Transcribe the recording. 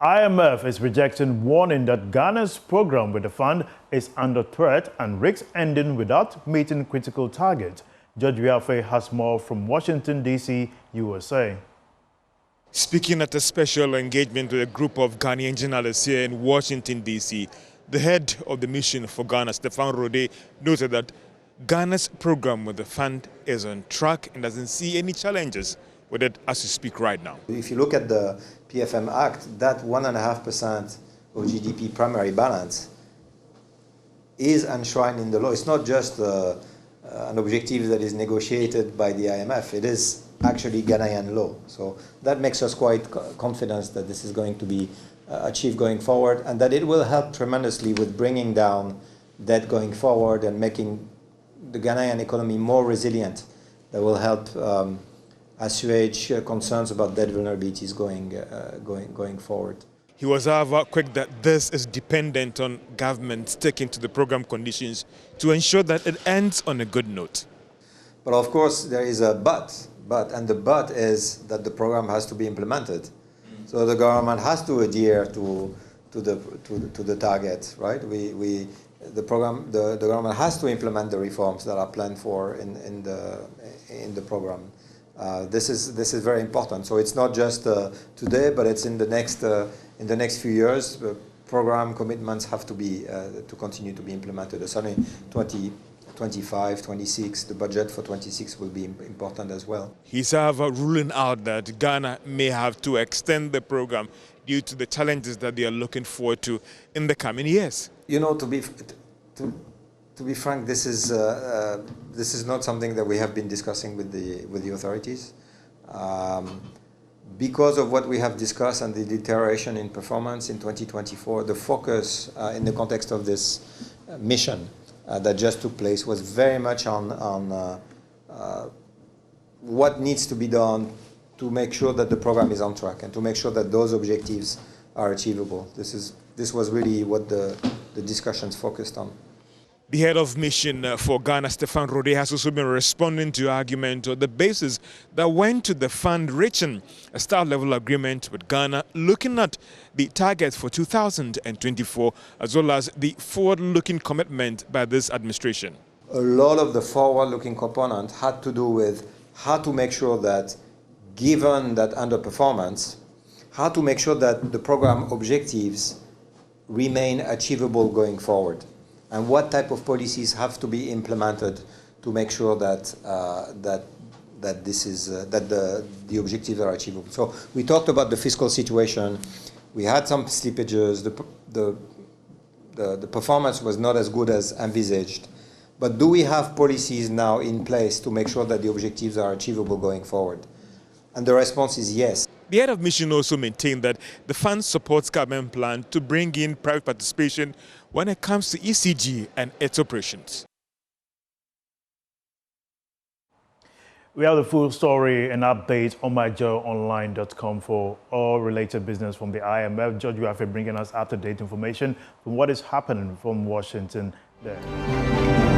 IMF is rejecting warning that Ghana's program with the fund is under threat and risks ending without meeting critical targets. Judge Wiafe has more from Washington, D.C., USA. Speaking at a special engagement with a group of Ghanaian journalists here in Washington, D.C., the head of the mission for Ghana, Stefan Rode, noted that Ghana's program with the fund is on track and doesn't see any challenges with it as we speak right now. If you look at the PFM Act, that 1.5% of GDP primary balance is enshrined in the law. It's not just an objective that is negotiated by the IMF. It is actually Ghanaian law. So that makes us quite confident that this is going to be achieved going forward, and that it will help tremendously with bringing down debt going forward and making the Ghanaian economy more resilient. That will help assuage concerns about debt vulnerabilities going forward. He was, however, quick that this is dependent on government sticking to the program conditions to ensure that it ends on a good note. But of course, there is a but, and the but is that the program has to be implemented. So the government has to adhere to the target, right? The government has to implement the reforms that are planned for in the program. This is very important. So it's not just today, but it's in the next few years. The program commitments have to be to continue to be implemented. Certainly 2025, 26, the budget for 26 will be important as well. He's ruling out that Ghana may have to extend the program due to the challenges that they are looking forward to in the coming years. You know, to be frank, this is not something that we have been discussing with the authorities. Because of what we have discussed and the deterioration in performance in 2024, the focus in the context of this mission that just took place was very much on what needs to be done to make sure that the program is on track and to make sure that those objectives are achievable. This was really what the discussions focused on. The head of mission for Ghana, Stefan Rode, has also been responding to argument on the basis that went to the fund reaching a start-level agreement with Ghana, looking at the targets for 2024, as well as the forward-looking commitment by this administration. A lot of the forward-looking component had to do with how to make sure that, given that underperformance, how to make sure that the program objectives remain achievable going forward, and what type of policies have to be implemented to make sure that the objectives are achievable. So we talked about the fiscal situation. We had some slippages. The performance was not as good as envisaged. But do we have policies now in place to make sure that the objectives are achievable going forward? And the response is yes. The head of mission also maintained that the fund supports government plan to bring in private participation when it comes to ECG and its operations. We have the full story and updates on myjoyonline.com for all related business from the IMF. Judge Wiafe bringing us up-to-date information from what is happening from Washington there.